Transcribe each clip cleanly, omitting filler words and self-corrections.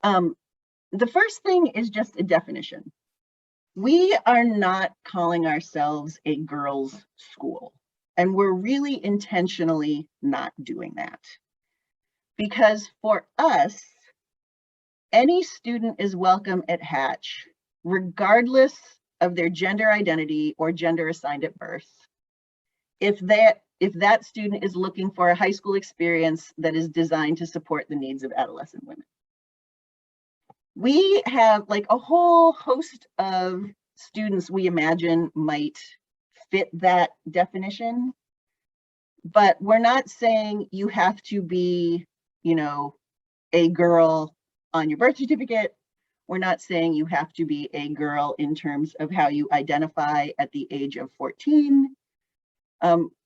Um, the first thing is just a definition. We are not calling ourselves a girls' school, and we're really intentionally not doing that. Because for us, any student is welcome at Hatch, regardless of their gender identity or gender assigned at birth. If that student is looking for a high school experience that is designed to support the needs of adolescent women. We have like a whole host of students we imagine might fit that definition, but we're not saying you have to be, a girl on your birth certificate. We're not saying you have to be a girl in terms of how you identify at the age of 14.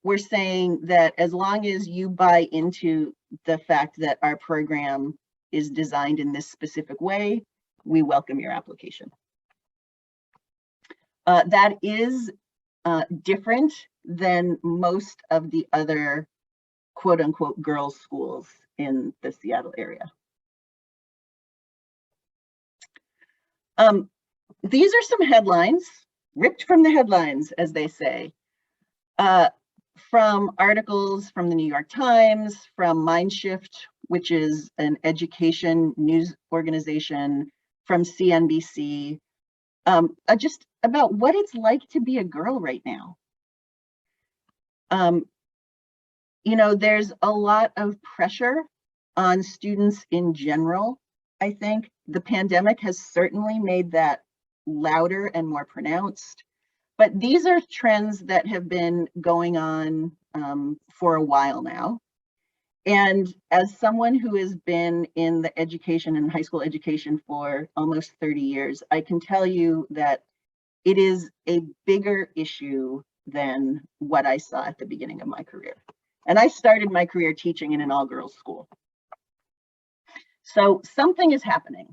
We're saying that as long as you buy into the fact that our program is designed in this specific way, we welcome your application. That is different than most of the other quote unquote girls' schools in the Seattle area. These are some headlines, ripped from the headlines, as they say, from articles from the New York Times, from Mindshift, which is an education news organization, from CNBC, just about what it's like to be a girl right now. There's a lot of pressure on students in general. I think the pandemic has certainly made that louder and more pronounced, but these are trends that have been going on for a while now. And as someone who has been in the education and high school education for almost 30 years, I can tell you that it is a bigger issue than what I saw at the beginning of my career. And I started my career teaching in an all-girls school. So something is happening.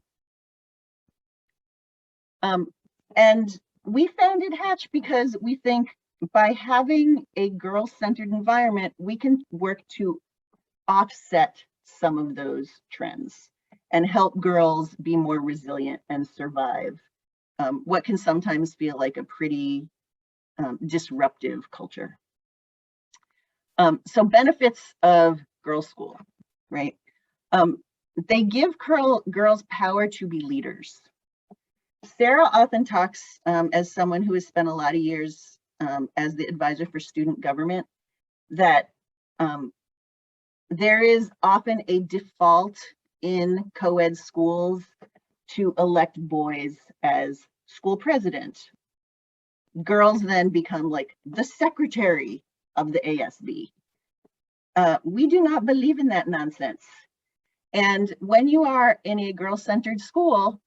And we founded Hatch because we think by having a girl-centered environment, we can work to offset some of those trends and help girls be more resilient and survive what can sometimes feel like a pretty disruptive culture. So benefits of girls' school, right? They give girls power to be leaders. Sarah often talks as someone who has spent a lot of years as the advisor for student government, that there is often a default in co-ed schools to elect boys as school president. Girls then become like the secretary of the ASB. We do not believe in that nonsense. And when you are in a girl-centered school,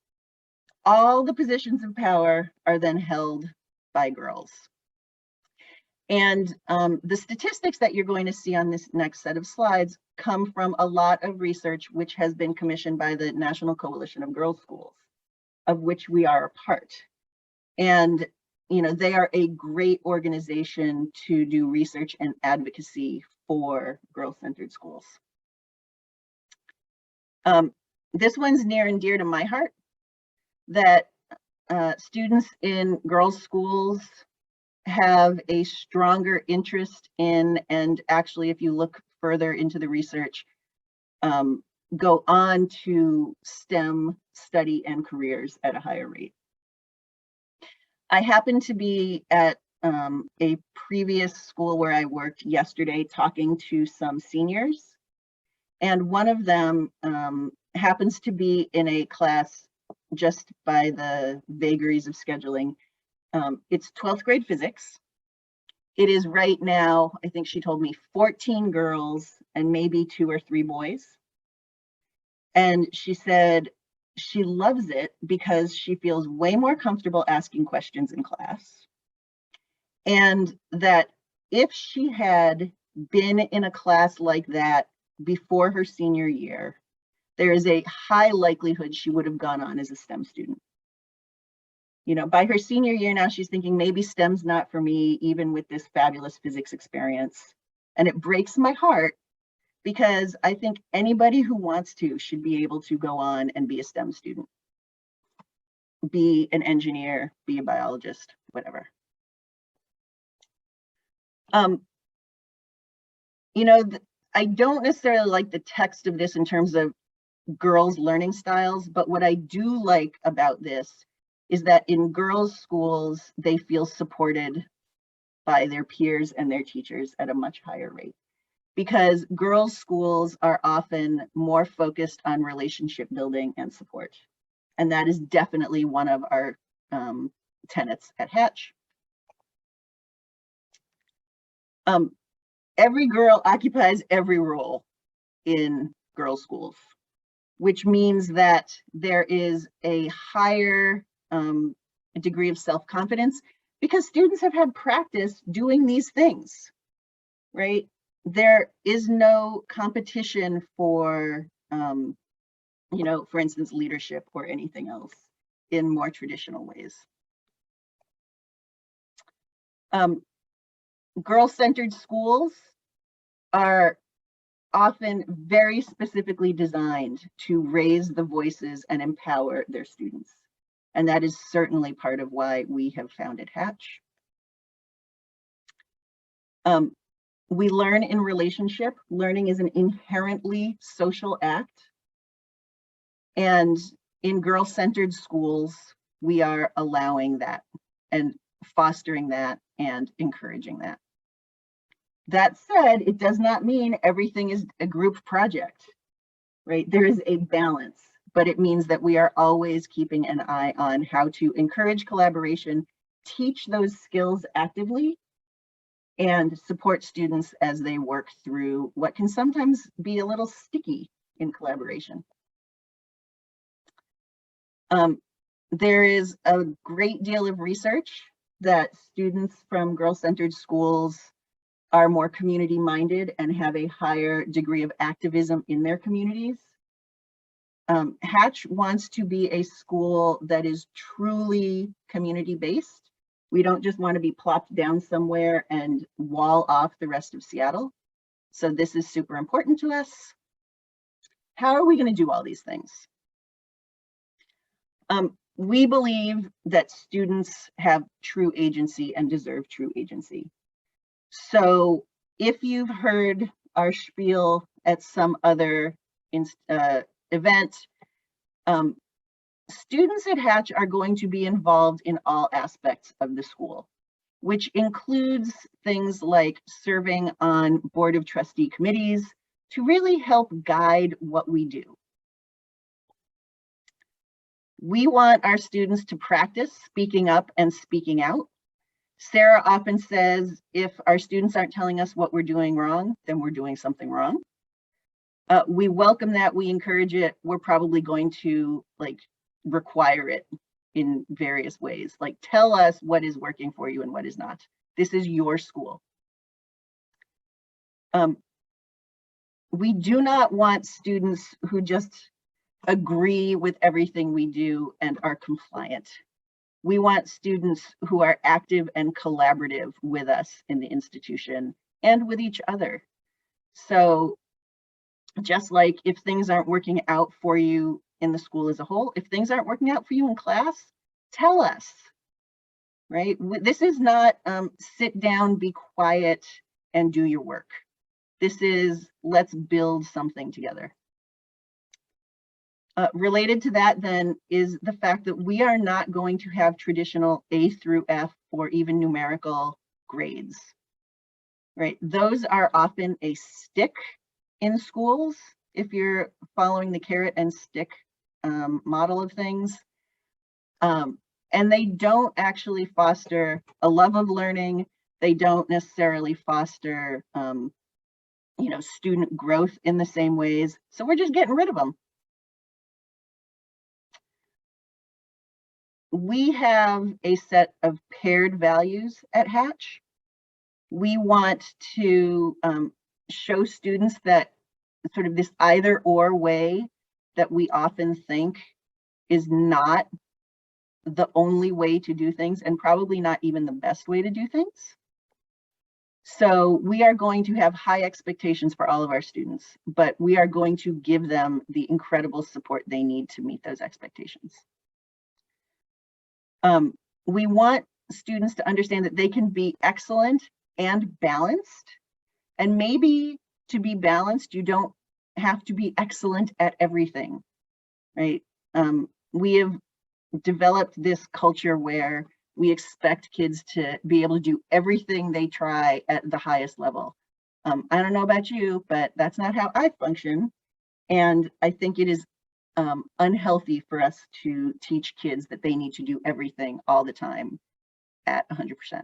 all the positions of power are then held by girls. And the statistics that you're going to see on this next set of slides come from a lot of research which has been commissioned by the National Coalition of Girls' Schools, of which we are a part. And they are a great organization to do research and advocacy for girl-centered schools. This one's near and dear to my heart, that students in girls' schools have a stronger interest in, and actually, if you look further into the research, go on to STEM study and careers at a higher rate. I happened to be at a previous school where I worked yesterday talking to some seniors, and one of them happens to be in a class just by the vagaries of scheduling. It's 12th grade physics. It is right now, I think she told me, 14 girls and maybe 2 or 3 boys. And she said she loves it because she feels way more comfortable asking questions in class. And that if she had been in a class like that before her senior year, there is a high likelihood she would have gone on as a STEM student. By her senior year now, she's thinking maybe STEM's not for me, even with this fabulous physics experience. And it breaks my heart because I think anybody who wants to should be able to go on and be a STEM student, be an engineer, be a biologist, whatever. You know, I don't necessarily like the text of this in terms of girls' learning styles, but what I do like about this is that in girls' schools, they feel supported by their peers and their teachers at a much higher rate, because girls' schools are often more focused on relationship building and support. And that is definitely one of our tenets at Hatch. Every girl occupies every role in girls' schools, which means that there is a higher degree of self-confidence because students have had practice doing these things, right? There is no competition for, you know, for instance, leadership or anything else in more traditional ways. Girl-centered schools are often very specifically designed to raise the voices and empower their students. And that is certainly part of why we have founded Hatch. We learn in relationship. Learning is an inherently social act. And in girl-centered schools, we are allowing that and fostering that and encouraging that. That said, it does not mean everything is a group project, right? There is a balance, but it means that we are always keeping an eye on how to encourage collaboration, teach those skills actively, and support students as they work through what can sometimes be a little sticky in collaboration. There is a great deal of research that students from girl-centered schools are more community-minded and have a higher degree of activism in their communities. Hatch wants to be a school that is truly community-based. We don't just want to be plopped down somewhere and wall off the rest of Seattle. So this is super important to us. How are we going to do all these things? We believe that students have true agency and deserve true agency. So if you've heard our spiel at some other event, students at Hatch are going to be involved in all aspects of the school, which includes things like serving on Board of Trustee committees to really help guide what we do. We want our students to practice speaking up and speaking out. Sarah often says, if our students aren't telling us what we're doing wrong, then we're doing something wrong. We welcome that, we encourage it. We're probably going to require it in various ways. Like, tell us what is working for you and what is not. This is your school. We do not want students who just agree with everything we do and are compliant. We want students who are active and collaborative with us in the institution and with each other. So just like if things aren't working out for you in the school as a whole, if things aren't working out for you in class, tell us, right? This is not sit down, be quiet, and do your work. This is let's build something together. Related to that then is the fact that we are not going to have traditional A through F or even numerical grades, right? Those are often a stick in schools if you're following the carrot and stick model of things. And they don't actually foster a love of learning. They don't necessarily foster student growth in the same ways. So we're just getting rid of them. We have a set of paired values at Hatch. We want to show students that sort of this either or way that we often think is not the only way to do things and probably not even the best way to do things. So we are going to have high expectations for all of our students, but we are going to give them the incredible support they need to meet those expectations. We want students to understand that they can be excellent and balanced. And maybe to be balanced, you don't have to be excellent at everything, right? We have developed this culture where we expect kids to be able to do everything they try at the highest level. I don't know about you, but that's not how I function. And I think it is unhealthy for us to teach kids that they need to do everything all the time at 100%.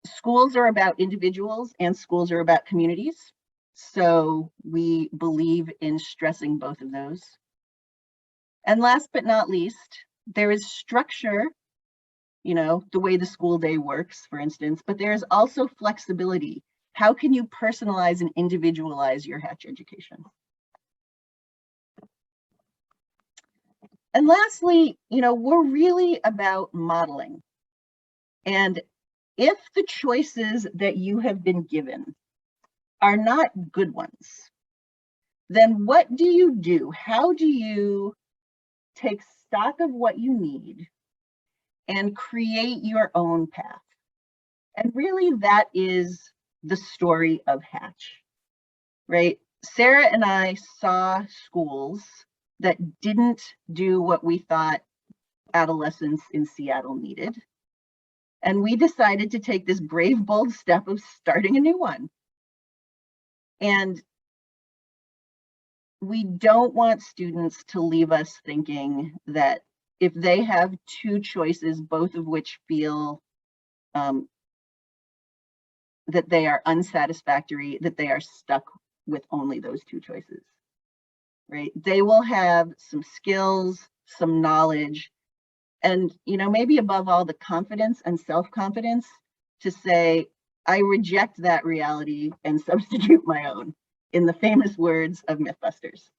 Schools are about individuals and schools are about communities. So we believe in stressing both of those. And last but not least, there is structure, you know, the way the school day works, for instance, but there is also flexibility. How can you personalize and individualize your Hatch education? And lastly, you know, we're really about modeling. And if the choices that you have been given are not good ones, then what do you do? How do you take stock of what you need and create your own path? And really, that is the story of Hatch, right? Sarah and I saw schools that didn't do what we thought adolescents in Seattle needed. And we decided to take this brave, bold step of starting a new one. And we don't want students to leave us thinking that if they have two choices, both of which feel that they are unsatisfactory, that they are stuck with only those two choices, right? They will have some skills, some knowledge, and, you know, maybe above all, the confidence and self-confidence to say, I reject that reality and substitute my own, in the famous words of Mythbusters.